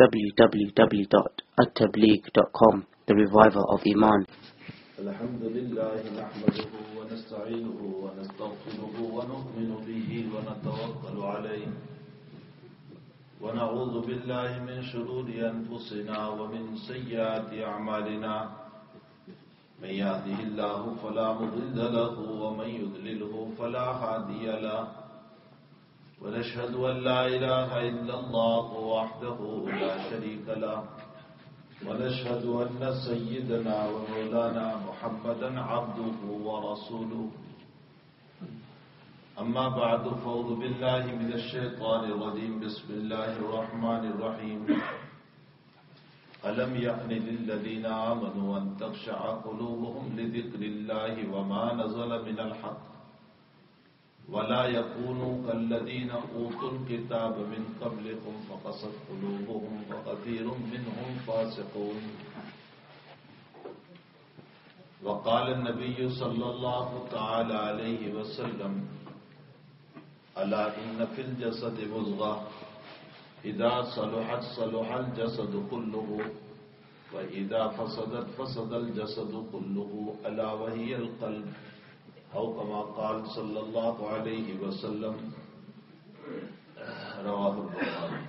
www.attableek.com, the reviver of Iman. الحمد لله نحمده ونستعينه ونستغفره ونؤمن به ونتوكل عليه ونعوذ بالله من شرور أنفسنا ومن سيئات أعمالنا من يهده الله فلا مضل له ومن يضلله فلا هادي له ونشهد أن لا إله إلا الله وحده لا شريك له ونشهد أن سيدنا ومولانا محمدا عبده ورسوله أما بعد فأعوذ بالله من الشيطان الرجيم بسم الله الرحمن الرحيم ألم يأن للذين آمنوا أن تخشع قلوبهم لذكر الله وما نزل من الحق ولا يكونوا كالذين أوتوا الكتاب من قبلكم فقست قلوبهم وكثير منهم فاسقون وقال النبي صلى الله تعالى عليه وسلم ألا إن في الجسد مضغة إذا صلحت صلح الجسد كله وإذا فسدت فسد الجسد كله ألا وهي القلب أو كما قال صلی اللہ علیہ وسلم رواہ البخاری۔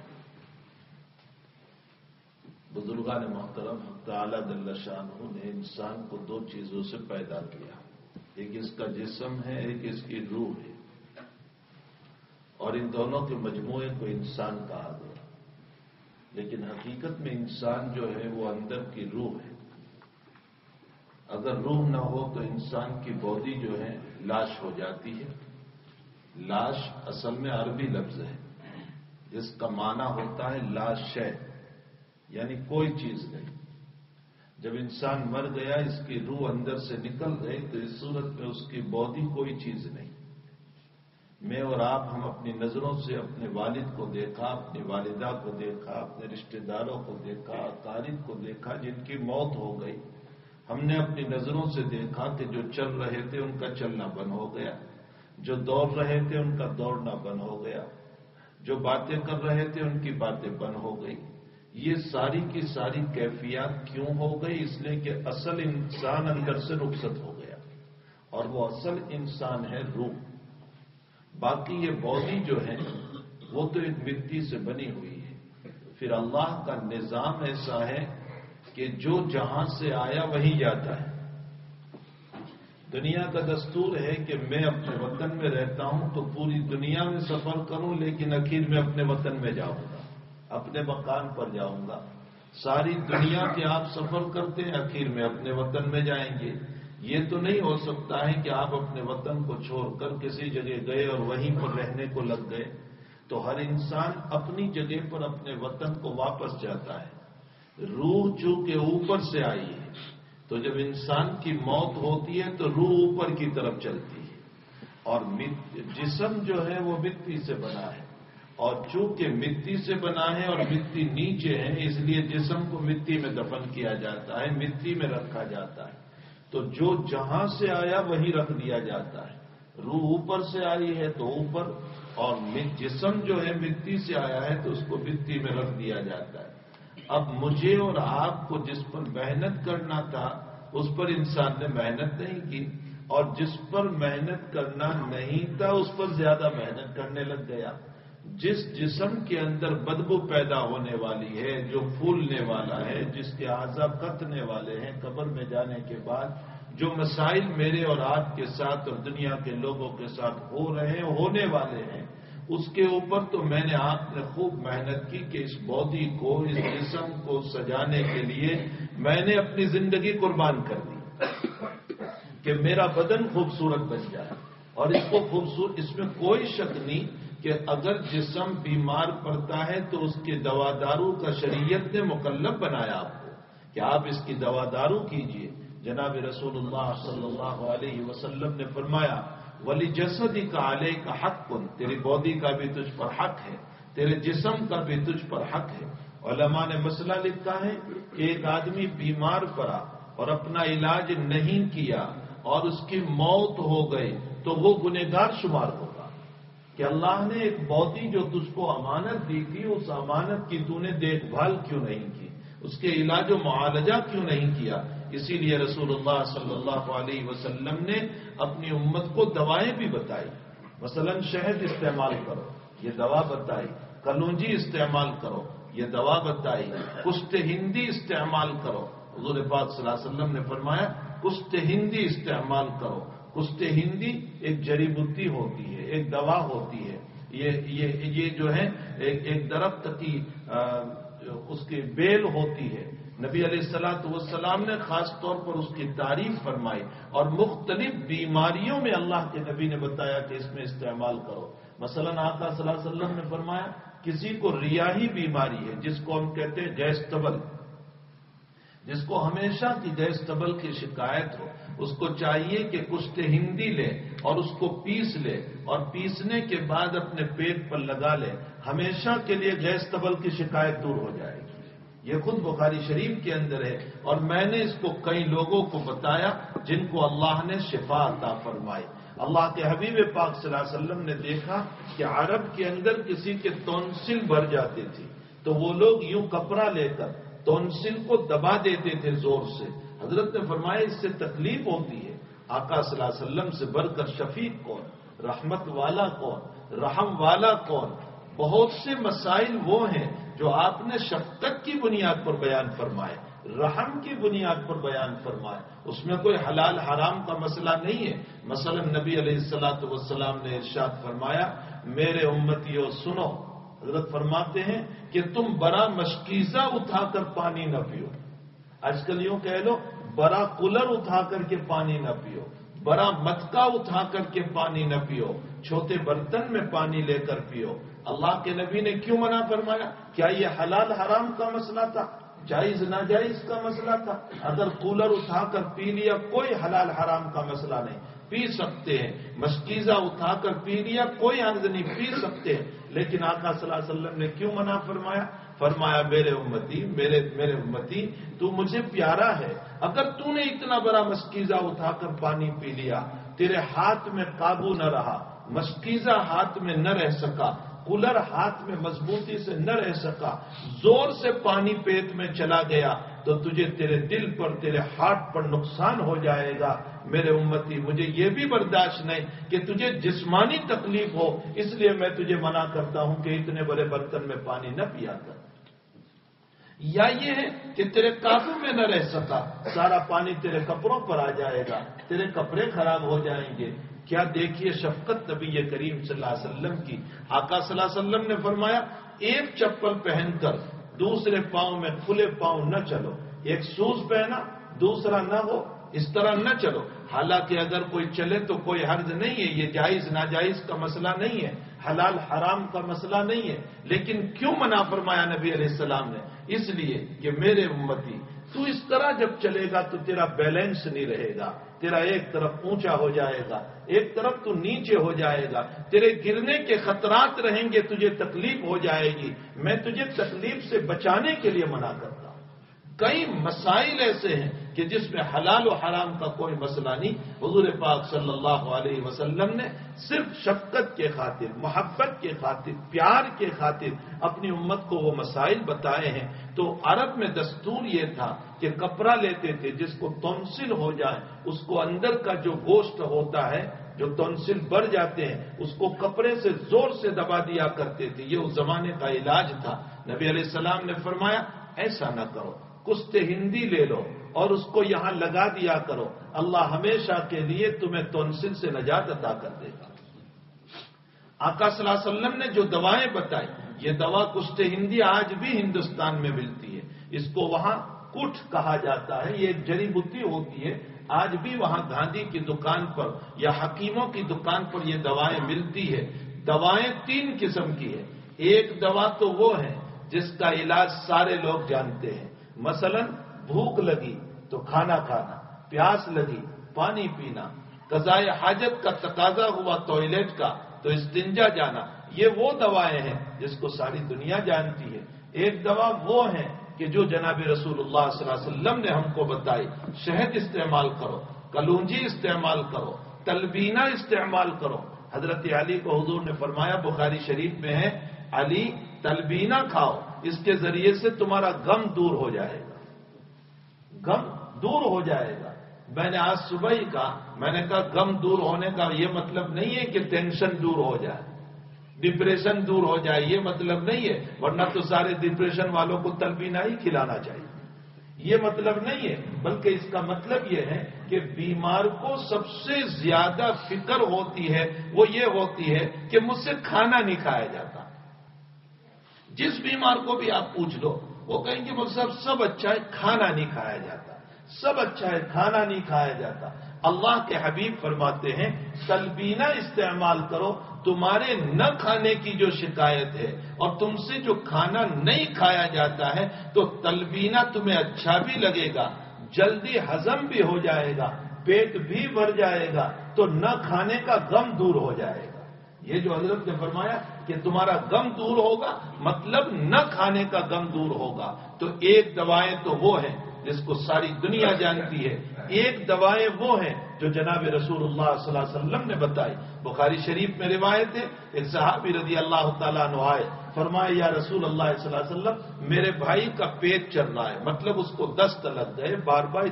بزرگان محترم، حق تعالی جل شانہ نے انسان کو دو چیزوں سے پیدا کیا، ایک اس کا جسم ہے، ایک اس کی روح ہے، اور ان دونوں کے مجموعے کو انسان کہا گیا۔ لیکن حقیقت میں انسان جو ہے وہ اندر کی روح ہے۔ اگر روح نہ ہو تو انسان کی باڈی جو ہے لاش ہو جاتی ہے۔ لاش اصل میں عربی لفظ ہے جس کا معنی ہوتا ہے لا شے، یعنی کوئی چیز نہیں۔ جب انسان مر گیا، اس کی روح اندر سے نکل گئی تو اس صورت میں اس کی باڈی کوئی چیز نہیں۔ میں اور آپ ہم اپنی نظروں سے اپنے والد کو دیکھا، اپنی والدہ کو دیکھا، اپنے رشتہ داروں کو دیکھا، اقارب کو دیکھا جن کی موت ہو گئی۔ ہم نے اپنی نظروں سے دیکھا کہ جو چل رہے تھے ان کا چلنا بند ہو گیا، جو دوڑ رہے تھے ان کا دوڑنا بند ہو گیا، جو باتیں کر رہے تھے ان کی باتیں بند ہو گئی۔ یہ ساری کی ساری کیفیات کیوں ہو گئی؟ اس لیے کہ اصل انسان اندر سے رخصت ہو گیا، اور وہ اصل انسان ہے روح۔ باقی یہ باڈی جو ہے وہ تو ایک مٹی سے بنی ہوئی ہے۔ پھر اللہ کا نظام ایسا ہے کہ جو جہاں سے آیا وہی جاتا ہے۔ دنیا کا دستور ہے کہ میں اپنے وطن میں رہتا ہوں تو پوری دنیا میں سفر کروں، لیکن آخر میں اپنے وطن میں جاؤں گا، اپنے مکان پر جاؤں گا۔ ساری دنیا کے آپ سفر کرتے ہیں، آخر میں اپنے وطن میں جائیں گے۔ یہ تو نہیں ہو سکتا ہے کہ آپ اپنے وطن کو چھوڑ کر کسی جگہ گئے اور وہیں پر رہنے کو لگ گئے۔ تو ہر انسان اپنی جگہ پر اپنے وطن کو واپس جاتا ہے۔ روح چونکہ اوپر سے آئی ہے تو جب انسان کی موت ہوتی ہے تو روح اوپر کی طرف چلتی ہے، اور جسم جو ہے وہ مٹی سے بنا ہے، اور چونکہ مٹی سے بنا ہے اور مٹی نیچے ہے اس لیے جسم کو مٹی میں دفن کیا جاتا ہے، مٹی میں رکھا جاتا ہے۔ تو جو جہاں سے آیا وہی رکھ دیا جاتا ہے۔ روح اوپر سے آئی ہے تو اوپر، اور جسم جو ہے مٹی سے آیا ہے تو اس کو مٹی میں رکھ دیا جاتا ہے۔ اب مجھے اور آپ کو جس پر محنت کرنا تھا اس پر انسان نے محنت نہیں کی، اور جس پر محنت کرنا نہیں تھا اس پر زیادہ محنت کرنے لگ گیا۔ جس جسم کے اندر بدبو پیدا ہونے والی ہے، جو پھولنے والا ہے، جس کے اعضاء کتنے والے ہیں قبر میں جانے کے بعد، جو مسائل میرے اور آپ کے ساتھ اور دنیا کے لوگوں کے ساتھ ہو رہے ہیں، ہونے والے ہیں، اس کے اوپر تو میں نے آپ نے خوب محنت کی کہ اس باڈی کو، اس جسم کو سجانے کے لیے میں نے اپنی زندگی قربان کر دی کہ میرا بدن خوبصورت بن جائے۔ اور اس کو خوبصورت، اس میں کوئی شک نہیں کہ اگر جسم بیمار پڑتا ہے تو اس کے دوا دارو کا شریعت نے مکلف بنایا آپ کو کہ آپ اس کی دوا دارو کیجئے۔ جناب رسول اللہ صلی اللہ علیہ وسلم نے فرمایا ولی جسدی کا علیہ کا حق کن، تیری باڈی کا بھی تجھ پر حق ہے، تیرے جسم کا بھی تجھ پر حق ہے۔ علماء نے مسئلہ لکھا ہے کہ ایک آدمی بیمار پڑا اور اپنا علاج نہیں کیا اور اس کی موت ہو گئی تو وہ گنہگار شمار ہوگا۔ کہ اللہ نے ایک باڈی جو تجھ کو امانت دی تھی، اس امانت کی تو نے دیکھ بھال کیوں نہیں کی، اس کے علاج و معالجہ کیوں نہیں کیا؟ اسی لیے رسول اللہ صلی اللہ علیہ وسلم نے اپنی امت کو دوائیں بھی بتائی. مثلا شہد استعمال کرو، یہ دوا بتائی. کلونجی استعمال کرو، یہ دوا بتائی. کشت ہندی استعمال کرو، حضور پاک صلی اللہ علیہ وسلم نے فرمایا کشت ہندی استعمال کرو. کشت ہندی ایک جڑی بوٹی ہوتی ہے، ایک دوا ہوتی ہے. یہ جو ہے ایک درخت کی اس کی بیل ہوتی ہے. نبی علیہ الصلوۃ والسلام نے خاص طور پر اس کی تعریف فرمائی، اور مختلف بیماریوں میں اللہ کے نبی نے بتایا کہ اس میں استعمال کرو. مثلا آقا صلی اللہ علیہ وسلم نے فرمایا کسی کو ریاحی بیماری ہے، جس کو ہم کہتے ہیں گیس ٹربل، جس کو ہمیشہ کی گیس ٹربل کی شکایت ہو، اس کو چاہیے کہ کشت ہندی لے اور اس کو پیس لے، اور پیسنے کے بعد اپنے پیٹ پر لگا لے. ہمیشہ کے لیے گیس ٹربل کی شکایت دور ہو جائے گی. یہ خود بخاری شریف کے اندر ہے، اور میں نے اس کو کئی لوگوں کو بتایا جن کو اللہ نے شفا عطا فرمائی. اللہ کے حبیب پاک صلی اللہ علیہ وسلم نے دیکھا کہ عرب کے اندر کسی کے تونسل بھر جاتے تھے، تو وہ لوگ یوں کپڑا لے کر تونسل کو دبا دیتے تھے زور سے. حضرت نے فرمایا اس سے تکلیف ہوتی ہے. آقا صلی اللہ علیہ وسلم سے بڑھ کر شفیق کون، رحمت والا کون، رحم والا کون؟ بہت سے مسائل وہ ہیں جو آپ نے شفقت کی بنیاد پر بیان فرمائے، رحم کی بنیاد پر بیان فرمائے. اس میں کوئی حلال حرام کا مسئلہ نہیں ہے. مثلا نبی علیہ الصلوۃ والسلام نے ارشاد فرمایا میرے امتیوں سنو. حضرت فرماتے ہیں کہ تم بڑا مشکیزہ اٹھا کر پانی نہ پیو. آج کل یوں کہہ لو بڑا کولر اٹھا کر کے پانی نہ پیو، بڑا مٹکا اٹھا کر کے پانی نہ پیو، چھوٹے برتن میں پانی لے کر پیو. اللہ کے نبی نے کیوں منع فرمایا؟ کیا یہ حلال حرام کا مسئلہ تھا؟ جائز ناجائز کا مسئلہ تھا؟ اگر کولر اٹھا کر پی لیا کوئی حلال حرام کا مسئلہ نہیں، پی سکتے ہیں. مشکیزہ اٹھا کر پی لیا کوئی حرج نہیں، پی سکتے ہیں. لیکن آقا صلی اللہ علیہ وسلم نے کیوں منع فرمایا؟ فرمایا میرے امتی تو مجھے پیارا ہے. اگر تو نے اتنا بڑا مشکیزہ اٹھا کر پانی پی لیا، تیرے ہاتھ میں قابو نہ رہا، مشکیزہ ہاتھ میں نہ رہ سکا، کولر ہاتھ میں مضبوطی سے نہ رہ سکا، زور سے پانی پیٹ میں چلا گیا، تو تجھے تیرے دل پر، تیرے ہارٹ پر نقصان ہو جائے گا. میرے امتی مجھے یہ بھی برداشت نہیں کہ تجھے جسمانی تکلیف ہو، اس لیے میں تجھے منع کرتا ہوں کہ اتنے بڑے برتن میں پانی نہ پیا کر. یا یہ ہے کہ تیرے قابو میں نہ رہ سکا، سارا پانی تیرے کپڑوں پر آ جائے گا، تیرے کپڑے خراب ہو جائیں گے. کیا دیکھیے شفقت نبی کریم صلی اللہ علیہ وسلم کی. آقا صلی اللہ علیہ وسلم نے فرمایا ایک چپل پہن کر دوسرے پاؤں میں کھلے پاؤں نہ چلو. ایک شوز پہنا دوسرا نہ ہو، اس طرح نہ چلو. حالانکہ اگر کوئی چلے تو کوئی حرج نہیں ہے، یہ جائز ناجائز کا مسئلہ نہیں ہے، حلال حرام کا مسئلہ نہیں ہے. لیکن کیوں منع فرمایا نبی علیہ السلام نے؟ اس لیے کہ میرے امتی تو اس طرح جب چلے گا تو تیرا بیلنس نہیں رہے گا، تیرا ایک طرف اونچا ہو جائے گا، ایک طرف تو نیچے ہو جائے گا، تیرے گرنے کے خطرات رہیں گے، تجھے تکلیف ہو جائے گی. میں تجھے تکلیف سے بچانے کے لیے منع کرتا ہوں. کئی مسائل ایسے ہیں کہ جس میں حلال و حرام کا کوئی مسئلہ نہیں. حضور پاک صلی اللہ علیہ وسلم نے صرف شفقت کے خاطر، محبت کے خاطر، پیار کے خاطر اپنی امت کو وہ مسائل بتائے ہیں. تو عرب میں دستور یہ تھا کہ کپڑا لیتے تھے جس کو تونسل ہو جائے، اس کو اندر کا جو گوشت ہوتا ہے، جو تونسل بڑھ جاتے ہیں، اس کو کپڑے سے زور سے دبا دیا کرتے تھے. یہ اس زمانے کا علاج تھا. نبی علیہ السلام نے فرمایا ایسا نہ کرو، کشت ہندی لے لو اور اس کو یہاں لگا دیا کرو، اللہ ہمیشہ کے لیے تمہیں تونسل سے نجات عطا کر دے گا. آقا صلی اللہ علیہ وسلم نے جو دوائیں بتائی، یہ دوا کشت ہندی آج بھی ہندوستان میں ملتی ہے. اس کو وہاں کٹ کہا جاتا ہے. یہ ایک جڑی بوٹی ہوتی ہے. آج بھی وہاں گاندھی کی دکان پر یا حکیموں کی دکان پر یہ دوائیں ملتی ہے. دوائیں 3 قسم کی ہے. ایک دوا تو وہ ہے جس کا علاج سارے لوگ جانتے ہیں. مثلا بھوک لگی تو کھانا کھانا، پیاس لگی پانی پینا، قضائے حاجت کا تقاضا ہوا ٹوائلٹ کا تو استنجا جانا. یہ وہ دوائیں ہیں جس کو ساری دنیا جانتی ہے. ایک دوا وہ ہے کہ جو جناب رسول اللہ صلی اللہ علیہ وسلم نے ہم کو بتائی. شہد استعمال کرو، کلونجی استعمال کرو، تلبینہ استعمال کرو. حضرت علی کو حضور نے فرمایا، بخاری شریف میں ہے، علی تلبینہ کھاؤ، اس کے ذریعے سے تمہارا غم دور ہو جائے گا، غم دور ہو جائے گا۔ میں نے آج صبح ہی کہا، میں نے کہا غم دور ہونے کا یہ مطلب نہیں ہے کہ ٹینشن دور ہو جائے، ڈپریشن دور ہو جائے، یہ مطلب نہیں ہے، ورنہ تو سارے ڈپریشن والوں کو تلبینہ ہی کھلانا چاہیے، یہ مطلب نہیں ہے، بلکہ اس کا مطلب یہ ہے کہ بیمار کو سب سے زیادہ فکر ہوتی ہے، وہ یہ ہوتی ہے کہ مجھ سے کھانا نہیں کھایا جاتا۔ جس بیمار کو بھی آپ پوچھ لو، وہ کہیں گے مجھ سے سب اچھا ہے، کھانا نہیں کھایا جاتا، سب اچھا ہے، کھانا نہیں کھایا جاتا۔ اللہ کے حبیب فرماتے ہیں تلبینہ استعمال کرو، تمہارے نہ کھانے کی جو شکایت ہے اور تم سے جو کھانا نہیں کھایا جاتا ہے، تو تلبینہ تمہیں اچھا بھی لگے گا، جلدی ہضم بھی ہو جائے گا، پیٹ بھی بھر جائے گا، تو نہ کھانے کا غم دور ہو جائے گا۔ یہ جو حضرت نے فرمایا کہ تمہارا غم دور ہوگا، مطلب نہ کھانے کا غم دور ہوگا۔ تو ایک دوائیں تو وہ ہیں جس کو ساری دنیا جانتی ہے، ایک دوائیں وہ ہیں جو جناب رسول اللہ صلی اللہ علیہ وسلم نے بتائی۔ بخاری شریف میں روایت ہے، ایک صحابی رضی اللہ تعالیٰ عنہ آئے، فرمایا یا رسول اللہ صلی اللہ علیہ وسلم، میرے بھائی کا پیٹ چل رہا ہے، مطلب اس کو دست لگ گئے، بار بار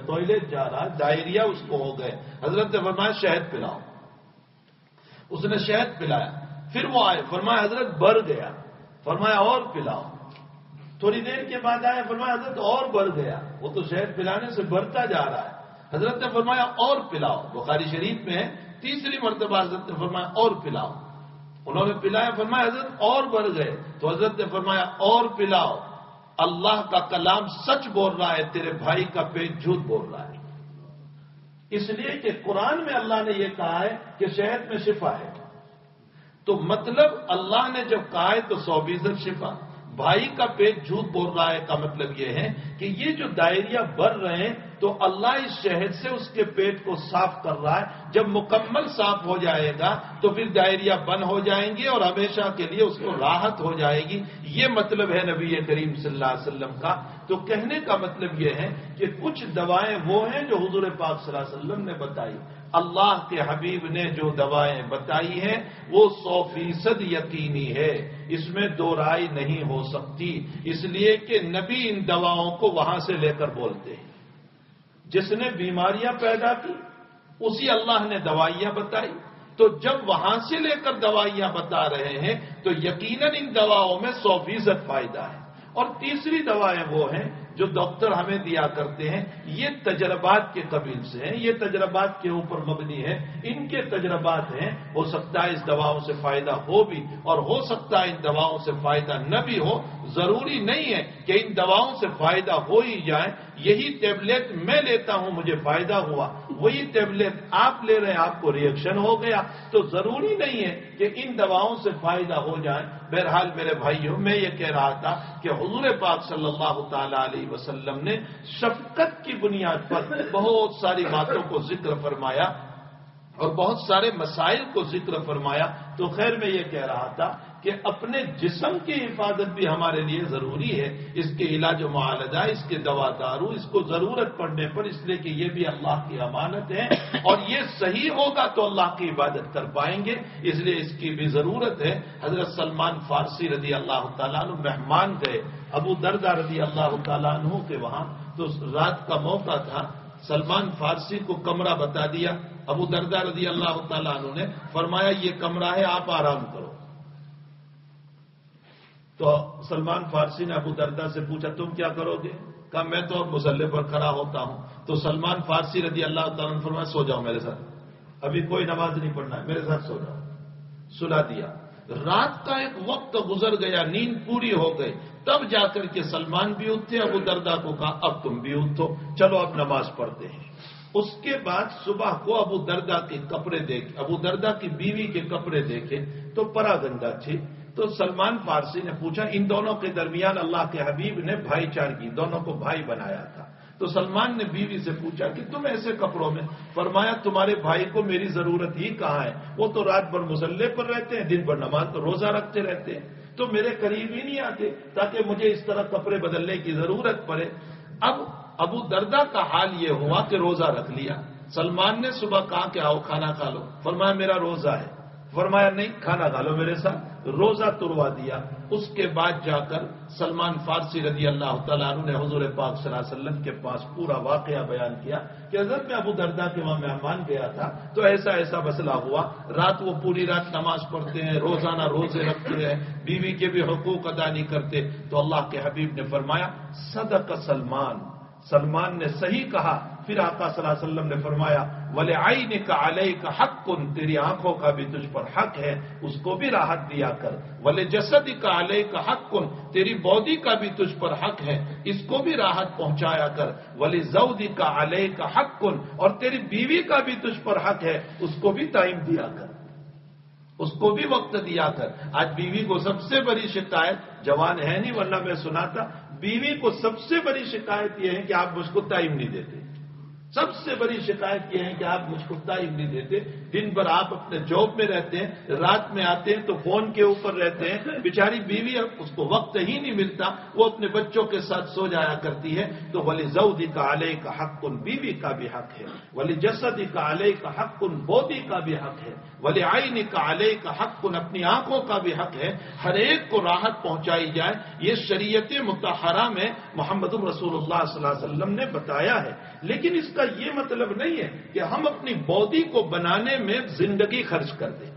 ٹوائلٹ جا رہا ہے، ڈائریا اس کو ہو گئے۔ حضرت نے فرمایا شہد پلاؤ، اس نے شہد پلایا، پھر وہ آئے، فرمایا حضرت بڑھ گیا، فرمایا اور پلاؤ، تھوڑی دیر کے بعد آیا، فرمایا حضرت اور بڑھ گیا، وہ تو شہد پلانے سے بڑھتا جا رہا ہے۔ حضرت نے فرمایا اور پلاؤ، بخاری شریف میں ہے، تیسری مرتبہ حضرت نے فرمایا اور پلاؤ، انہوں نے پلایا، فرمایا حضرت اور بڑھ گئے، تو حضرت نے فرمایا اور پلاؤ، اللہ کا کلام سچ بول رہا ہے، تیرے بھائی کا پیٹ جھوٹ بول رہا ہے۔ اس لیے کہ قرآن میں اللہ نے یہ کہا ہے کہ شہد میں شفا ہے، تو مطلب اللہ نے جب کہا ہے تو 100% شفا۔ بھائی کا پیٹ جھوٹ بول رہا ہے کا مطلب یہ ہے کہ یہ جو ڈائریا بڑھ رہے ہیں تو اللہ اس شہد سے اس کے پیٹ کو صاف کر رہا ہے، جب مکمل صاف ہو جائے گا تو پھر ڈائریا بند ہو جائیں گے اور ہمیشہ کے لیے اس کو راحت ہو جائے گی۔ یہ مطلب ہے نبی کریم صلی اللہ علیہ وسلم کا۔ تو کہنے کا مطلب یہ ہے کہ کچھ دوائیں وہ ہیں جو حضور پاک صلی اللہ علیہ وسلم نے بتائی، اللہ کے حبیب نے جو دوائیں بتائی ہیں وہ 100% یقینی ہے، اس میں دو رائے نہیں ہو سکتی، اس لیے کہ نبی ان دواؤں کو وہاں سے لے کر بولتے ہیں۔ جس نے بیماریاں پیدا کی اسی اللہ نے دوائیاں بتائی، تو جب وہاں سے لے کر دوائیاں بتا رہے ہیں تو یقیناً ان دواؤں میں 100% فائدہ ہے۔ اور تیسری دوائیں وہ ہیں جو ڈاکٹر ہمیں دیا کرتے ہیں، یہ تجربات کے قبیل سے ہیں، یہ تجربات کے اوپر مبنی ہے، ان کے تجربات ہیں، ہو سکتا ہے اس دواؤں سے فائدہ ہو بھی اور ہو سکتا ہے ان دواؤں سے فائدہ نہ بھی ہو، ضروری نہیں ہے کہ ان دواؤں سے فائدہ ہو ہی جائے۔ یہی ٹیبلٹ میں لیتا ہوں مجھے فائدہ ہوا، وہی ٹیبلٹ آپ لے رہے ہیں آپ کو ریئیکشن ہو گیا، تو ضروری نہیں ہے کہ ان دواؤں سے فائدہ ہو جائے۔ بہرحال میرے بھائیوں، میں یہ کہہ رہا تھا کہ حضور پاک صلی اللہ تعالی علیہ وسلم نے شفقت کی بنیاد پر بہت ساری باتوں کو ذکر فرمایا اور بہت سارے مسائل کو ذکر فرمایا۔ تو خیر میں یہ کہہ رہا تھا کہ اپنے جسم کی حفاظت بھی ہمارے لیے ضروری ہے، اس کے علاج و معالجہ، اس کے دوا دارو، اس کو ضرورت پڑنے پر، اس لیے کہ یہ بھی اللہ کی امانت ہے اور یہ صحیح ہوگا تو اللہ کی عبادت کر پائیں گے، اس لیے اس کی بھی ضرورت ہے۔ حضرت سلمان فارسی رضی اللہ تعالیٰ عنہ مہمان گئے ابو دردہ رضی اللہ تعالیٰ عنہ کے وہاں، تو رات کا موقع تھا، سلمان فارسی کو کمرہ بتا دیا، ابو دردہ رضی اللہ تعالیٰ عنہ نے فرمایا یہ کمرہ ہے، آپ آرام کرو۔ تو سلمان فارسی نے ابو دردہ سے پوچھا تم کیا کرو گے؟ کہا میں تو مصلی پر کھڑا ہوتا ہوں۔ تو سلمان فارسی رضی اللہ تعالیٰ عنہ فرمایا سو جاؤ میرے ساتھ، ابھی کوئی نماز نہیں پڑھنا ہے، میرے ساتھ سو جاؤ۔ سلا دیا۔ رات کا ایک وقت گزر گیا، نیند پوری ہو گئی، تب جا کر کے سلمان بھی اٹھے، ابو دردہ کو کہا اب تم بھی اٹھو، چلو اب نماز پڑھتے ہیں۔ اس کے بعد صبح کو ابو دردہ کے کپڑے دیکھے، ابو دردہ کی بیوی کے کپڑے دیکھے تو پرا گندا تھی۔ تو سلمان فارسی نے پوچھا، ان دونوں کے درمیان اللہ کے حبیب نے بھائی چارگی، دونوں کو بھائی بنایا تھا۔ تو سلمان نے بیوی سے پوچھا کہ تم ایسے کپڑوں میں؟ فرمایا تمہارے بھائی کو میری ضرورت ہی کہاں ہے، وہ تو رات بھر مصلی پر رہتے ہیں، دن بھر نماز تو روزہ رکھتے رہتے ہیں، تو میرے قریب ہی نہیں آتے تاکہ مجھے اس طرح کپڑے بدلنے کی ضرورت پڑے۔ اب ابو دردہ کا حال یہ ہوا کہ روزہ رکھ لیا، سلمان نے صبح کہا کہ آؤ کھانا کھا لو، فرمایا میرا روزہ ہے، فرمایا نہیں کھانا کھا لو میرے ساتھ، روزہ تروا دیا۔ اس کے بعد جا کر سلمان فارسی رضی اللہ تعالیٰ عنہ نے حضور پاک صلی اللہ علیہ وسلم کے پاس پورا واقعہ بیان کیا کہ حضرت میں ابو درداء کے وہاں مہمان گیا تھا تو ایسا ایسا مسئلہ ہوا، رات وہ پوری رات نماز پڑھتے ہیں، روزانہ روزے رکھتے ہیں، بیوی کے بھی حقوق ادا نہیں کرتے، تو اللہ کے حبیب نے فرمایا صدق سلمان، سلمان نے صحیح کہا۔ پھر آقا صلی اللہ علیہ وسلم نے فرمایا وَلِعَيْنِكَ عَلَيْكَ حَقٌّ، تیری آنکھوں کا بھی تجھ پر حق ہے، اس کو بھی راحت دیا کر، وَلِجَسَدِكَ عَلَيْكَ حَقٌّ، تیری باڈی کا بھی تجھ پر حق ہے، اس کو بھی راحت پہنچایا کر، وَلِزَوْجِكَ عَلَيْكَ حَقٌّ، اور تیری بیوی کا بھی تجھ پر حق ہے، اس کو بھی ٹائم دیا کر، اس کو بھی وقت دیا کر۔ آج بیوی کو سب سے بڑی شکایت، جوان ہے نہیں ورنہ میں سناتا، بیوی کو سب سے بڑی شکایت یہ ہے کہ آپ مجھ کو ٹائم نہیں دیتے، سب سے بڑی شکایت یہ ہے کہ آپ مجھ کو ٹائم نہیں دیتے، دن بھر آپ اپنے جاب میں رہتے ہیں، رات میں آتے ہیں تو فون کے اوپر رہتے ہیں، بیچاری بیوی اس کو وقت ہی نہیں ملتا، وہ اپنے بچوں کے ساتھ سو جایا کرتی ہے۔ تو وَلِزَوْجِكَ عَلَيْكَ حَقٌّ، بیوی کا بھی حق ہے، وَلِجَسَدِكَ عَلَيْكَ حَقٌّ، باڈی کا بھی حق ہے، وَلِعَيْنِكَ عَلَيْكَ حَقٌّ، اپنی آنکھوں کا بھی حق ہے، ہر ایک کو راحت پہنچائی جائے۔ یہ شریعت مطہرہ میں محمد رسول اللہ صلی اللہ علیہ وسلم نے بتایا ہے، لیکن اس کا یہ مطلب نہیں ہے کہ ہم اپنی باڈی کو بنانے میں زندگی خرچ کر دیں،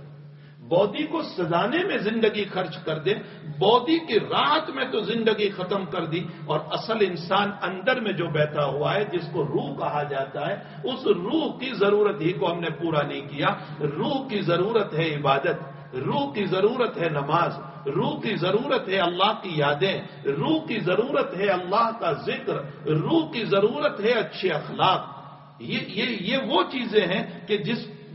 باڈی کو سجانے میں زندگی خرچ کر دیں، باڈی کی راحت میں تو زندگی ختم کر دی، اور اصل انسان اندر میں جو بیٹھا ہوا ہے جس کو روح کہا جاتا ہے، اس روح کی ضرورت ہی کو ہم نے پورا نہیں کیا۔ روح کی ضرورت ہے عبادت، روح کی ضرورت ہے نماز، روح کی ضرورت ہے اللہ کی یادیں، روح کی ضرورت ہے اللہ کا ذکر، روح کی ضرورت ہے اچھے اخلاق۔ یہ وہ چیزیں ہیں کہ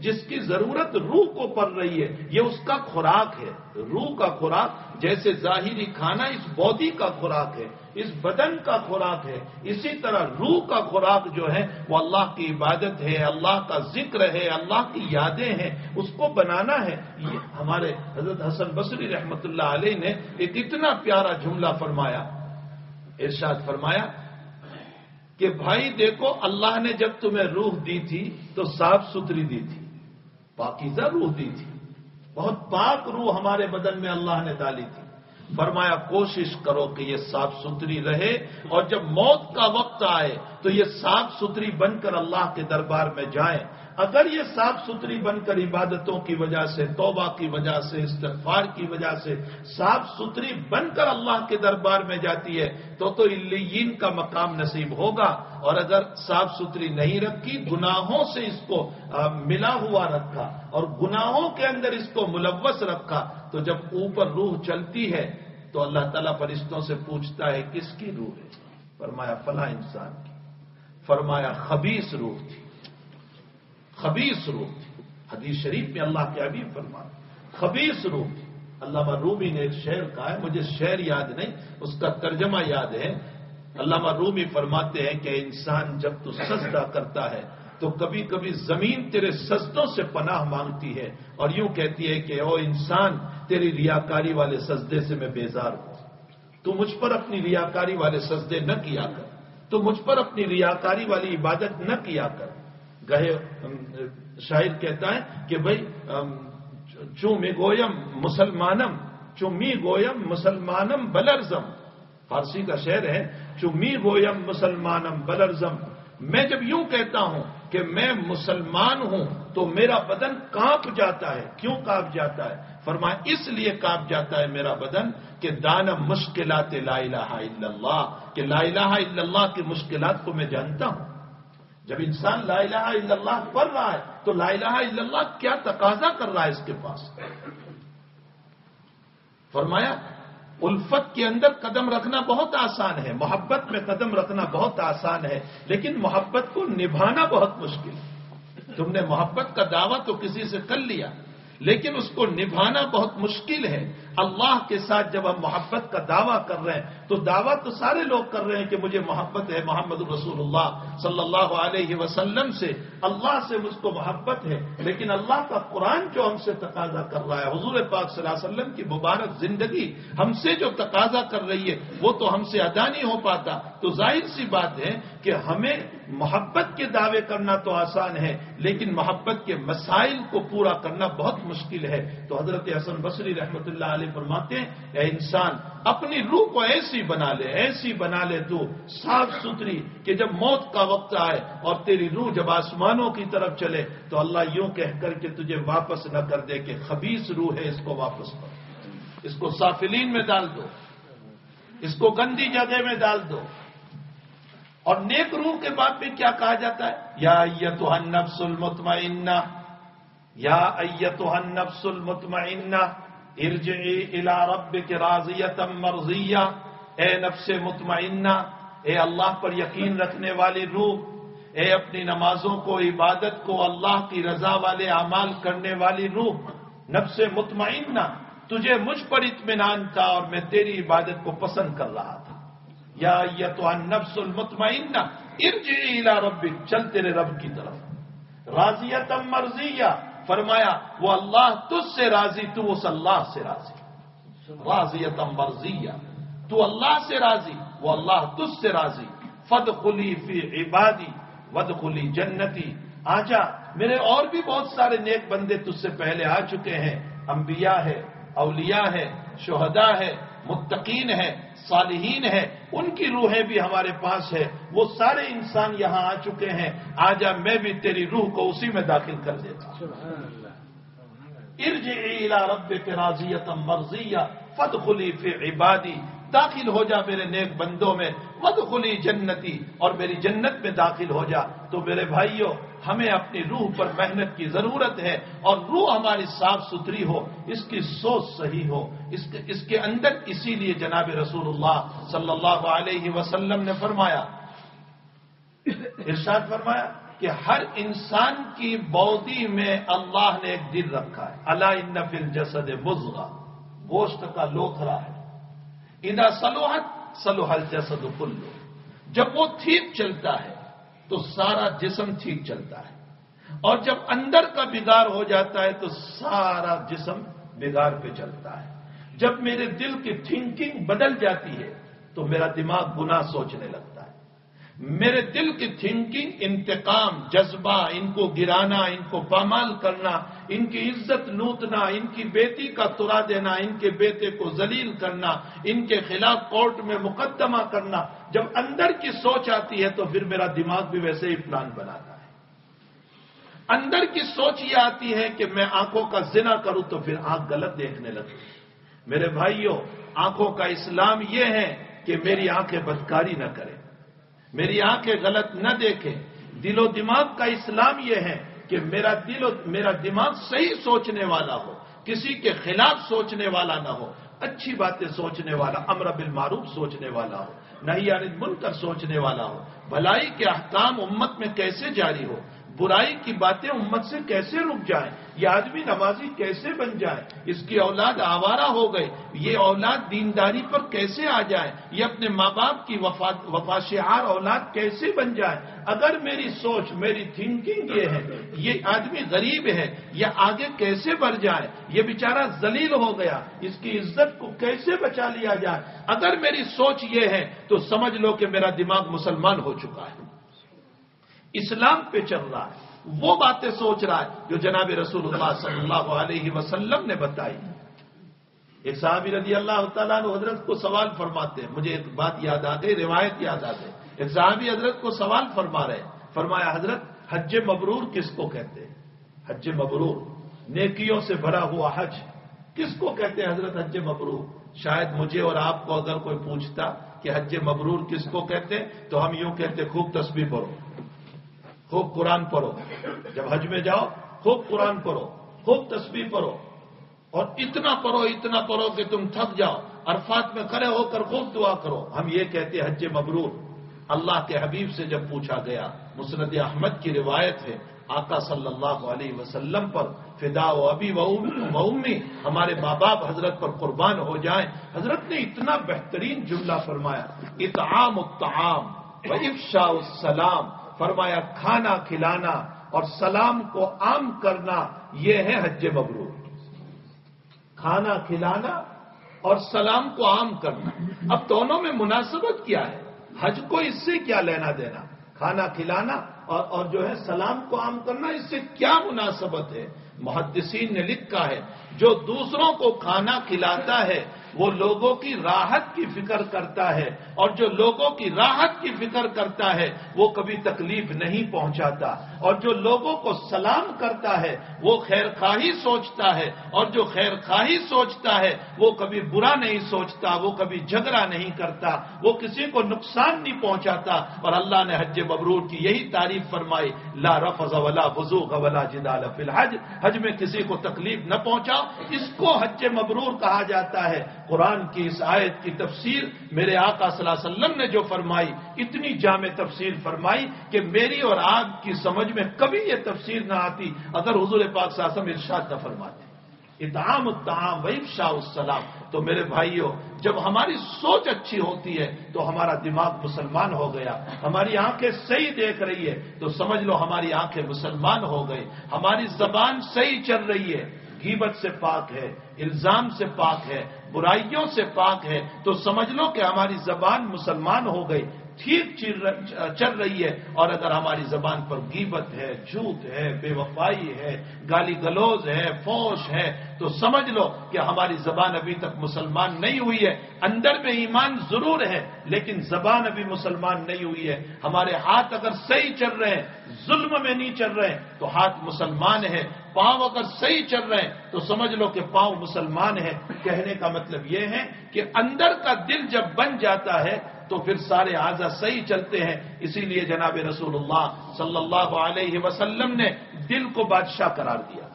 جس کی ضرورت روح کو پڑ رہی ہے، یہ اس کا خوراک ہے۔ روح کا خوراک جیسے ظاہری کھانا اس باڈی کا خوراک ہے، اس بدن کا خوراک ہے، اسی طرح روح کا خوراک جو ہے وہ اللہ کی عبادت ہے، اللہ کا ذکر ہے، اللہ کی یادیں ہیں، اس کو بنانا ہے۔ یہ ہمارے حضرت حسن بصری رحمۃ اللہ علیہ نے ایک اتنا پیارا جملہ فرمایا، ارشاد فرمایا کہ بھائی دیکھو، اللہ نے جب تمہیں روح دی تھی تو صاف ستھری دی تھی، پاکیزہ روح دی تھی، بہت پاک روح ہمارے بدن میں اللہ نے ڈالی تھی۔ فرمایا کوشش کرو کہ یہ صاف ستھری رہے، اور جب موت کا وقت آئے تو یہ صاف ستھری بن کر اللہ کے دربار میں جائیں۔ اگر یہ صاف ستھری بن کر عبادتوں کی وجہ سے، توبہ کی وجہ سے، استغفار کی وجہ سے صاف ستھری بن کر اللہ کے دربار میں جاتی ہے تو علیین کا مقام نصیب ہوگا، اور اگر صاف ستھری نہیں رکھی، گناہوں سے اس کو ملا ہوا رکھا اور گناہوں کے اندر اس کو ملوث رکھا، تو جب اوپر روح چلتی ہے تو اللہ تعالیٰ فرشتوں سے پوچھتا ہے کس کی روح ہے؟ فرمایا فلاں انسان کی، فرمایا خبیث روح تھی، خبیث روح تھی۔ حدیث شریف میں اللہ کے حبیب فرمایا خبیث روح تھی۔ علامہ رومی نے ایک شعر کہا ہے، مجھے شعر یاد نہیں، اس کا ترجمہ یاد ہے۔ علامہ رومی فرماتے ہیں کہ انسان جب تو سجدہ کرتا ہے تو کبھی کبھی زمین تیرے سجدوں سے پناہ مانگتی ہے اور یوں کہتی ہے کہ او انسان، تیری ریاکاری والے سجدے سے میں بیزار ہوں، تو مجھ پر اپنی ریاکاری والے سجدے نہ کیا کر، تو مجھ پر اپنی ریاکاری والی عبادت نہ کیا کر۔ گہے شاعر کہتا ہے کہ بھائی چومی گویم مسلمانم، چومی گویم مسلمانم بلرزم، فارسی کا شعر ہے، چومی گویم مسلمانم بلرزم، میں جب یوں کہتا ہوں کہ میں مسلمان ہوں تو میرا بدن کانپ جاتا ہے۔ کیوں کانپ جاتا ہے؟ فرمایا اس لیے کانپ جاتا ہے میرا بدن کہ دانا مشکلات لا الہ الا اللہ، کہ لا الہ الا اللہ کی مشکلات کو میں جانتا ہوں۔ جب انسان لا الہ الا اللہ پڑھ رہا ہے تو لا الہ الا اللہ کیا تقاضا کر رہا ہے اس کے پاس۔ فرمایا الفت کے اندر قدم رکھنا بہت آسان ہے، محبت میں قدم رکھنا بہت آسان ہے، لیکن محبت کو نبھانا بہت مشکل ہے۔ تم نے محبت کا دعویٰ تو کسی سے کر لیا، لیکن اس کو نبھانا بہت مشکل ہے۔ اللہ کے ساتھ جب ہم محبت کا دعویٰ کر رہے ہیں تو دعویٰ تو سارے لوگ کر رہے ہیں کہ مجھے محبت ہے محمد رسول اللہ صلی اللہ علیہ وسلم سے، اللہ سے مجھ کو محبت ہے، لیکن اللہ کا قرآن جو ہم سے تقاضا کر رہا ہے، حضور پاک صلی اللہ علیہ وسلم کی مبارک زندگی ہم سے جو تقاضا کر رہی ہے وہ تو ہم سے ادا نہیں ہو پاتا، تو ظاہر سی بات ہے کہ ہمیں محبت کے دعوے کرنا تو آسان ہے لیکن محبت کے مسائل کو پورا کرنا بہت مشکل ہے. تو حضرت حسن بصری رحمۃ اللہ علیہ فرماتے ہیں اے انسان اپنی روح کو ایسی بنا لے تو صاف ستھری کہ جب موت کا وقت آئے اور تیری روح جب آسمانوں کی طرف چلے تو اللہ یوں کہہ کر کے تجھے واپس نہ کر دے کہ خبیث روح ہے اس کو واپس کرو, اس کو سافلین میں ڈال دو, اس کو گندی جگہ میں ڈال دو. اور نیک روح کے بعد میں کیا کہا جاتا ہے؟ یا ایتھا النفس المطمئنہ, یا ایتھا النفس المطمئنہ ارجعی الی ربک راضیۃ مرضیہ. اے نفس مطمئنہ, اے اللہ پر یقین رکھنے والی روح, اے اپنی نمازوں کو, عبادت کو اللہ کی رضا والے اعمال کرنے والی روح, نفس مطمئنہ تجھے مجھ پر اطمینان تھا اور میں تیری عبادت کو پسند کر رہا تھا. یا ایتھا النفس المطمئنہ ارجعی الی ربک, چل تیرے رب کی طرف. راضیۃ مرضیہ فرمایا وہ اللہ تجھ سے راضی, تو اس اللہ سے راضی. راضیۃ مرضیہ تو اللہ سے راضی, وہ اللہ تجھ سے راضی. فادخلی فی عبادی وادخلی جنتی, آجا میرے اور بھی بہت سارے نیک بندے تجھ سے پہلے آ چکے ہیں. انبیاء ہے, اولیاء ہے, شہداء ہے, متقین ہے, صالحین ہے, ان کی روحیں بھی ہمارے پاس ہے. وہ سارے انسان یہاں آ چکے ہیں, آجا میں بھی تیری روح کو اسی میں داخل کر دیتا ہوں. ارجعی الی ربک راضیۃ مرضیہ فادخلی فی عبادی, داخل ہو جا میرے نیک بندوں میں. وادخلی جنتی, اور میری جنت میں داخل ہو جا. تو میرے بھائیوں ہمیں اپنی روح پر محنت کی ضرورت ہے, اور روح ہماری صاف ستھری ہو, اس کی سوچ صحیح ہو, اس کے اندر. اسی لیے جناب رسول اللہ صلی اللہ علیہ وسلم نے فرمایا, ارشاد فرمایا کہ ہر انسان کی باڈی میں اللہ نے ایک دل رکھا ہے. الا ان فی الجسد مضغہ, گوشت کا لوتھڑا ہے. اذا صلحت صلح الجسد کلہ, جب وہ ٹھیک چلتا ہے تو سارا جسم ٹھیک چلتا ہے, اور جب اندر کا بگاڑ ہو جاتا ہے تو سارا جسم بگاڑ پہ چلتا ہے. جب میرے دل کی تھنکنگ بدل جاتی ہے تو میرا دماغ گناہ سوچنے لگتا ہے. میرے دل کی تھنکنگ انتقام, جذبہ, ان کو گرانا, ان کو پامال کرنا, ان کی عزت لوٹنا, ان کی بیٹی کا ترا دینا, ان کے بیٹے کو ذلیل کرنا, ان کے خلاف کورٹ میں مقدمہ کرنا, جب اندر کی سوچ آتی ہے تو پھر میرا دماغ بھی ویسے ہی پلان بناتا ہے. اندر کی سوچ یہ آتی ہے کہ میں آنکھوں کا زنا کروں تو پھر آنکھ غلط دیکھنے لگتی. میرے بھائیوں آنکھوں کا اسلام یہ ہے کہ میری آنکھیں بدکاری نہ کریں, میری آنکھیں غلط نہ دیکھیں. دل و دماغ کا اسلام یہ ہے کہ میرا دماغ صحیح سوچنے والا ہو, کسی کے خلاف سوچنے والا نہ ہو, اچھی باتیں سوچنے والا, امر بالمعروف سوچنے والا ہو, نہی عن المنکر سوچنے والا ہو, بھلائی کے احکام امت میں کیسے جاری ہو, برائی کی باتیں امت سے کیسے رک جائیں, یہ آدمی نمازی کیسے بن جائے, اس کی اولاد آوارہ ہو گئے, یہ اولاد دینداری پر کیسے آ جائے, یہ اپنے ماں باپ کی وفاشعار اولاد کیسے بن جائے. اگر میری سوچ, میری تھنکنگ یہ ہے یہ آدمی غریب ہے, یہ آگے کیسے بڑھ جائے, یہ بیچارہ ذلیل ہو گیا, اس کی عزت کو کیسے بچا لیا جائے, اگر میری سوچ یہ ہے تو سمجھ لو کہ میرا دماغ مسلمان ہو چکا ہے, اسلام پہ چل رہا ہے, وہ باتیں سوچ رہا ہے جو جناب رسول اللہ صلی اللہ علیہ وسلم نے بتائی. ایک صحابی رضی اللہ تعالیٰ عنہ حضرت کو سوال فرماتے ہیں, مجھے ایک بات یاد آ گئی, روایت یاد آ گئی. ایک صحابی حضرت کو سوال فرما رہے, فرمایا حضرت حج مبرور کس کو کہتے ہیں؟ حج مبرور, نیکیوں سے بھرا ہوا حج کس کو کہتے ہیں حضرت حج مبرور؟ شاید مجھے اور آپ کو اگر کوئی پوچھتا کہ حج مبرور کس کو کہتے ہیں تو ہم یوں کہتے خوب تسبیح پڑھو, خوب قرآن پڑھو, جب حج میں جاؤ خوب قرآن پڑھو, خوب تسبیح پڑھو, اور اتنا پڑھو کہ تم تھک جاؤ, عرفات میں کھڑے ہو کر خوب دعا کرو. ہم یہ کہتے ہیں حج مبرور. اللہ کے حبیب سے جب پوچھا گیا, مسند احمد کی روایت ہے, آقا صلی اللہ علیہ وسلم پر فدا و ابی و امی, ہمارے ماں باپ حضرت پر قربان ہو جائیں, حضرت نے اتنا بہترین جملہ فرمایا, اطعام الطعام و افشاء السلام, فرمایا کھانا کھلانا اور سلام کو عام کرنا, یہ ہے حج مبرور. کھانا کھلانا اور سلام کو عام کرنا. اب دونوں میں مناسبت کیا ہے؟ حج کو اس سے کیا لینا دینا؟ کھانا کھلانا اور جو ہے سلام کو عام کرنا، اس سے کیا مناسبت ہے؟ محدثین نے لکھا ہے جو دوسروں کو کھانا کھلاتا ہے وہ لوگوں کی راحت کی فکر کرتا ہے، اور جو لوگوں کی راحت کی فکر کرتا ہے وہ کبھی تکلیف نہیں پہنچاتا، اور جو لوگوں کو سلام کرتا ہے وہ خیر خواہی سوچتا ہے، اور جو خیر خواہی سوچتا ہے وہ کبھی برا نہیں سوچتا، وہ کبھی جھگڑا نہیں کرتا، وہ کسی کو نقصان نہیں پہنچاتا۔ اور اللہ نے حج مبرور کی یہی تعریف فرمائی، لا رفث ولا فسوق ولا جدال فی الحج، حج میں کسی کو تکلیف نہ پہنچاؤ، اس کو حج مبرور کہا جاتا ہے۔ قرآن کی اس آیت کی تفسیر میرے آقا صلی اللہ علیہ وسلم نے جو فرمائی، اتنی جامع تفسیر فرمائی کہ میری اور آپ کی سمجھ میں کبھی یہ تفسیر نہ آتی اگر حضور پاک صلی اللہ علیہ وسلم ارشاد نہ فرماتے، اطعام الطعام و افشاء السلام۔ تو میرے بھائیوں، جب ہماری سوچ اچھی ہوتی ہے تو ہمارا دماغ مسلمان ہو گیا، ہماری آنکھیں صحیح دیکھ رہی ہے تو سمجھ لو ہماری آنکھیں مسلمان ہو گئی، ہماری زبان صحیح چل رہی ہے، غیبت سے پاک ہے، الزام سے پاک ہے، برائیوں سے پاک ہے، تو سمجھ لو کہ ہماری زبان مسلمان ہو گئی، ٹھیک چل رہی ہے۔ اور اگر ہماری زبان پر غیبت ہے، جھوٹ ہے، بے وفائی ہے، گالی گلوز ہے، فحش ہے، تو سمجھ لو کہ ہماری زبان ابھی تک مسلمان نہیں ہوئی ہے۔ اندر میں ایمان ضرور ہے لیکن زبان ابھی مسلمان نہیں ہوئی ہے۔ ہمارے ہاتھ اگر صحیح چل رہے ہیں، ظلم میں نہیں چل رہے ہیں، تو ہاتھ مسلمان ہے۔ پاؤں اگر صحیح چل رہے ہیں تو سمجھ لو کہ پاؤں مسلمان ہے۔ کہنے کا مطلب یہ ہے کہ اندر کا دل جب بن جاتا ہے تو پھر سارے اعضاء صحیح چلتے ہیں۔ اسی لیے جناب رسول اللہ صلی اللہ علیہ وسلم نے دل کو بادشاہ قرار دیا۔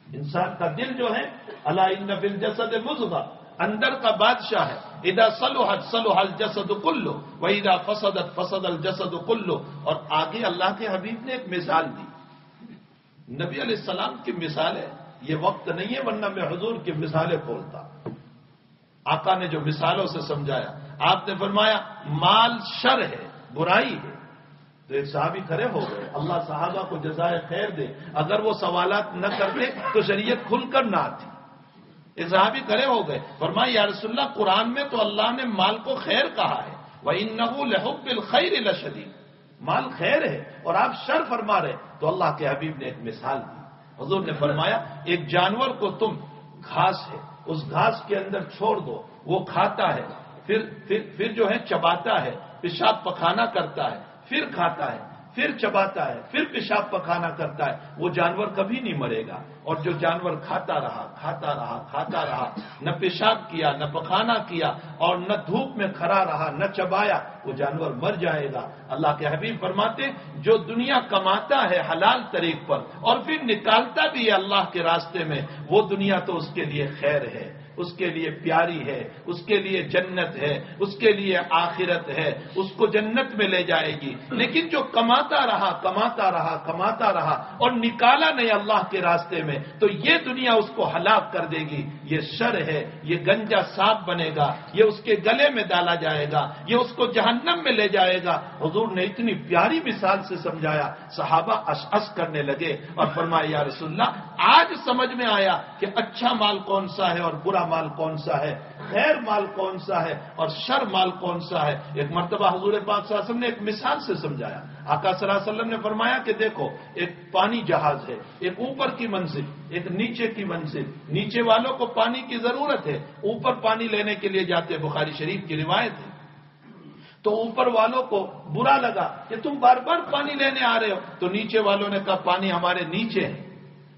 انسان کا دل جو ہے، الا ان فی الجسد مضغہ، اندر کا بادشاہ ہے۔ اذا صلحت صلح الجسد کلہ واذا فسدت فسد الجسد کلہ۔ اور آگے اللہ کے حبیب نے ایک مثال دی، نبی علیہ السلام کی مثال ہے، یہ وقت نہیں ہے ورنہ میں حضور کی مثالیں کھولتا۔ آقا نے جو مثالوں سے سمجھایا، آپ نے فرمایا مال شر ہے، برائی ہے۔ تو ایک صحابی کھڑے ہو گئے، اللہ صحابہ کو جزائے خیر دے، اگر وہ سوالات نہ کرتے تو شریعت کھل کر نہ آتی۔ ایک صحابی کھڑے ہو گئے، فرمایا یا رسول اللہ قرآن میں تو اللہ نے مال کو خیر کہا ہے، وَإِنَّهُ لِحُبِّ الْخَيْرِ لَشَدِيدٌ، مال خیر ہے اور آپ شر فرما رہے۔ تو اللہ کے حبیب نے ایک مثال دی، حضور نے فرمایا ایک جانور کو تم گھاس ہے اس گھاس کے اندر چھوڑ دو، وہ کھاتا ہے، پھر جو ہے چباتا ہے، پیشاب پخانا کرتا ہے، پھر کھاتا ہے، پھر چباتا ہے، پھر پیشاب پخانا کرتا ہے، وہ جانور کبھی نہیں مرے گا۔ اور جو جانور کھاتا رہا، نہ پیشاب کیا، نہ پخانا کیا، اور نہ دھوپ میں کھڑا رہا، نہ چبایا، وہ جانور مر جائے گا۔ اللہ کے حبیب فرماتے جو دنیا کماتا ہے حلال طریق پر اور پھر نکالتا بھی ہے اللہ کے راستے میں، وہ دنیا تو اس کے لیے خیر ہے، اس کے لیے پیاری ہے، اس کے لیے جنت ہے، اس کے لیے آخرت ہے، اس کو جنت میں لے جائے گی۔ لیکن جو کماتا رہا اور نکالا نہیں اللہ کے راستے میں، تو یہ دنیا اس کو ہلاک کر دے گی۔ یہ شر ہے، یہ گنجا سانپ بنے گا، یہ اس کے گلے میں ڈالا جائے گا، یہ اس کو جہنم میں لے جائے گا۔ حضور نے اتنی پیاری مثال سے سمجھایا، صحابہ اشعث کرنے لگے اور فرمایا یا رسول اللہ آج سمجھ میں آیا کہ اچھا مال کون سا ہے اور برا مال کون سا ہے، خیر مال کون سا ہے اور شر مال کون سا ہے۔ ایک مرتبہ حضور پاک صلی اللہ علیہ وسلم نے ایک مثال سے سمجھایا۔ آقا صلی اللہ علیہ وسلم نے فرمایا کہ دیکھو ایک پانی جہاز ہے، ایک اوپر کی منزل، ایک نیچے کی منزل۔ نیچے والوں کو پانی کی ضرورت ہے، اوپر پانی لینے کے لیے جاتے، بخاری شریف کی روایت ہے۔ تو اوپر والوں کو برا لگا کہ تم بار بار پانی لینے آ رہے ہو، تو نیچے والوں نے کہا پانی ہمارے نیچے ہے،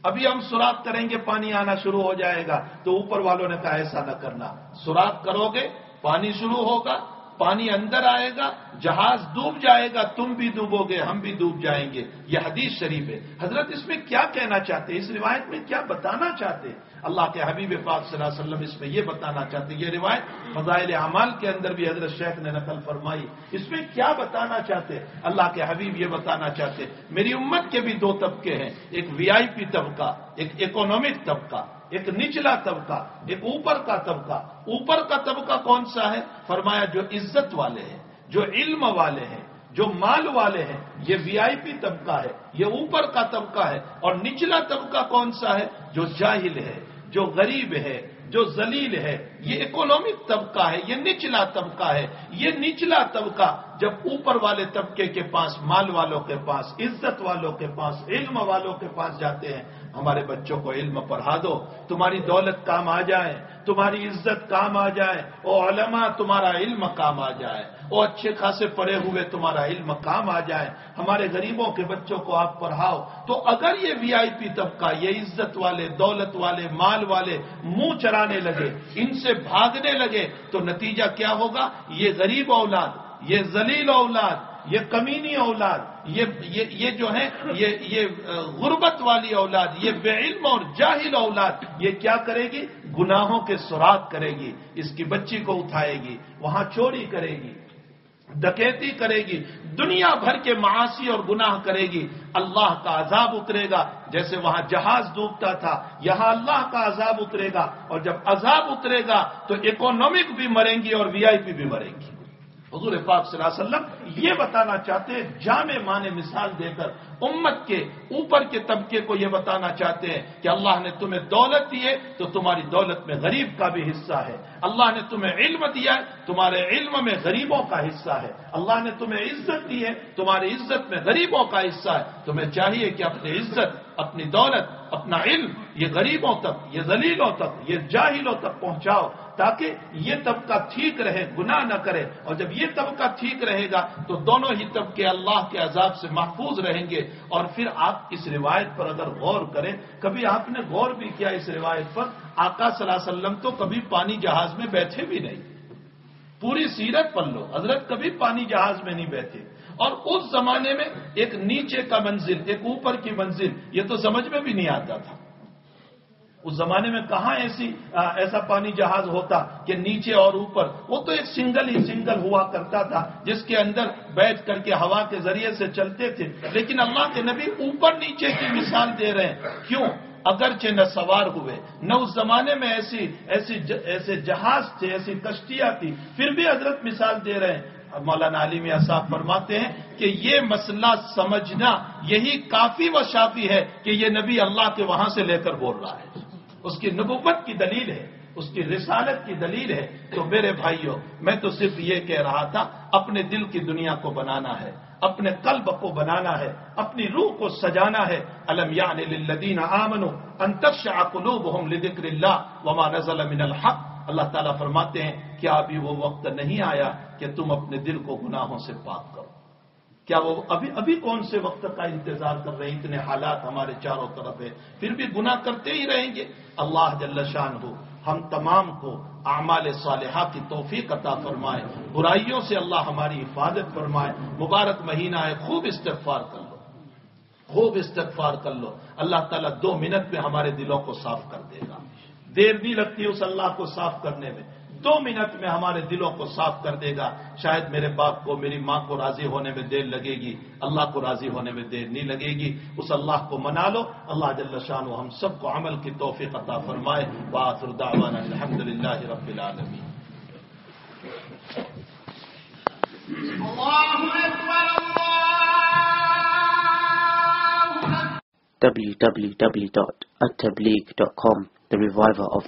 ابھی ہم سوراخ کریں گے پانی آنا شروع ہو جائے گا۔ تو اوپر والوں نے کہا ایسا نہ کرنا، سوراخ کرو گے پانی شروع ہوگا، پانی اندر آئے گا، جہاز ڈوب جائے گا، تم بھی ڈوبو گے، ہم بھی ڈوب جائیں گے۔ یہ حدیث شریف ہے۔ حضرت اس میں کیا کہنا چاہتے ہیں، اس روایت میں کیا بتانا چاہتے ہیں؟ اللہ کے حبیب پاک صلی اللہ علیہ وسلم اس میں یہ بتانا چاہتے ہیں، یہ روایت فضائل اعمال کے اندر بھی حضرت شیخ نے نقل فرمائی۔ اس میں کیا بتانا چاہتے ہیں؟ اللہ کے حبیب یہ بتانا چاہتے ہیں میری امت کے بھی دو طبقے ہیں، ایک VIP طبقہ، ایک اکنامک طبقہ، ایک نچلا طبقہ، ایک اوپر کا طبقہ۔ اوپر کا طبقہ کون سا ہے؟ فرمایا جو عزت والے ہیں، جو علم والے ہیں، جو مال والے ہیں، یہ VIP طبقہ ہے، یہ اوپر کا طبقہ ہے۔ اور نچلا طبقہ کون سا ہے؟ جو جاہل ہے، جو غریب ہے، جو ذلیل ہے، یہ اکنامک طبقہ ہے، یہ نچلا طبقہ ہے. یہ نچلا طبقہ جب اوپر والے طبقے کے پاس، مال والوں کے پاس، عزت والوں کے پاس، علم والوں کے پاس جاتے ہیں، ہمارے بچوں کو علم پڑھا دو، تمہاری دولت کام آ جائے، تمہاری عزت کام آ جائے، او علماء تمہارا علم کام آ جائے، او اچھے خاصے پڑھے ہوئے تمہارا علم کام آ جائے، ہمارے غریبوں کے بچوں کو آپ پڑھاؤ. تو اگر یہ وی آئی پی طبقہ، یہ عزت والے، دولت والے، مال والے منہ چرانے لگے، ان سے بھاگنے لگے، تو نتیجہ کیا ہوگا؟ یہ غریب اولاد، یہ ذلیل اولاد، یہ کمینی اولاد، یہ جو ہے یہ غربت والی اولاد، یہ بے علم اور جاہل اولاد، یہ کیا کرے گی؟ گناہوں کے سراغ کرے گی، اس کی بچی کو اٹھائے گی، وہاں چوری کرے گی، ڈکیتی کرے گی، دنیا بھر کے معاصی اور گناہ کرے گی. اللہ کا عذاب اترے گا، جیسے وہاں جہاز ڈوبتا تھا، یہاں اللہ کا عذاب اترے گا. اور جب عذاب اترے گا تو اکنامک بھی مریں گی اور وی آئی پی بھی مریں گی. حضور پاک صلی اللہ علیہ وسلم یہ بتانا چاہتے ہیں، جامع معنی مثال دے کر امت کے اوپر کے طبقے کو یہ بتانا چاہتے ہیں کہ اللہ نے تمہیں دولت دی ہے تو تمہاری دولت میں غریب کا بھی حصہ ہے. اللہ نے تمہیں علم دیا ہے، تمہارے علم میں غریبوں کا حصہ ہے. اللہ نے تمہیں عزت دی ہے، تمہاری عزت میں غریبوں کا حصہ ہے. تمہیں چاہیے کہ اپنی عزت، اپنی دولت، اپنا علم یہ غریبوں تک، یہ ذلیلوں تک، یہ جاہلوں تک پہنچاؤ، تاکہ یہ طبقہ ٹھیک رہے، گناہ نہ کرے. اور جب یہ طبقہ ٹھیک رہے گا تو دونوں ہی طبقے اللہ کے عذاب سے محفوظ رہیں گے. اور پھر آپ اس روایت پر اگر غور کریں، کبھی آپ نے غور بھی کیا اس روایت پر؟ آقا صلی اللہ علیہ وسلم تو کبھی پانی جہاز میں بیٹھے بھی نہیں. پوری سیرت پڑھ لو، حضرت کبھی پانی جہاز میں نہیں بیٹھے. اور اس زمانے میں ایک نیچے کا منزل، ایک اوپر کی منزل، یہ تو سمجھ میں بھی نہیں آتا تھا. اس زمانے میں کہاں ایسا پانی جہاز ہوتا کہ نیچے اور اوپر؟ وہ تو ایک سنگل ہوا کرتا تھا جس کے اندر بیٹھ کر کے ہوا کے ذریعے سے چلتے تھے. لیکن اللہ کے نبی اوپر نیچے کی مثال دے رہے ہیں. کیوں؟ اگرچہ نہ سوار ہوئے، نہ اس زمانے میں ایسے جہاز تھے، ایسی کشتیاں تھی، پھر بھی حضرت مثال دے رہے ہیں. مولانا علی میاں صاحب فرماتے ہیں کہ یہ مسئلہ سمجھنا یہی کافی و شافی ہے کہ یہ نبی اللہ کے وہاں سے لے کر بول رہا ہے. اس کی نبوت کی دلیل ہے، اس کی رسالت کی دلیل ہے. تو میرے بھائیوں، میں تو صرف یہ کہہ رہا تھا، اپنے دل کی دنیا کو بنانا ہے، اپنے قلب کو بنانا ہے، اپنی روح کو سجانا ہے. الم یعن للذین آمنوا ان تخشع قلوبهم لذکر اللہ وما نزل من الحق. اللہ تعالیٰ فرماتے ہیں کیا ابھی وہ وقت نہیں آیا کہ تم اپنے دل کو گناہوں سے پاک کرو؟ کیا وہ ابھی کون سے وقت کا انتظار کر رہے ہیں؟ اتنے حالات ہمارے چاروں طرف ہے، پھر بھی گناہ کرتے ہی رہیں گے. اللہ جل شانہ ہم تمام کو اعمال صالحہ کی توفیق عطا فرمائے، برائیوں سے اللہ ہماری حفاظت فرمائے. مبارک مہینہ ہے، خوب استغفار کر لو، خوب استغفار کر لو. اللہ تعالیٰ 2 منٹ میں ہمارے دلوں کو صاف کر دے گا. دیر نہیں لگتی اس اللہ کو صاف کرنے میں، 2 منٹ میں ہمارے دلوں کو صاف کر دے گا. شاید میرے باپ کو، میری ماں کو راضی ہونے میں دیر لگے گی، اللہ کو راضی ہونے میں دیر نہیں لگے گی. اس اللہ کو منا لو. اللہ جل شانہ ہم سب کو عمل کی توفیق عطا فرمائے. وآخر دعوانا الحمدللہ رب العالمین. www.attableek.com, the reviver of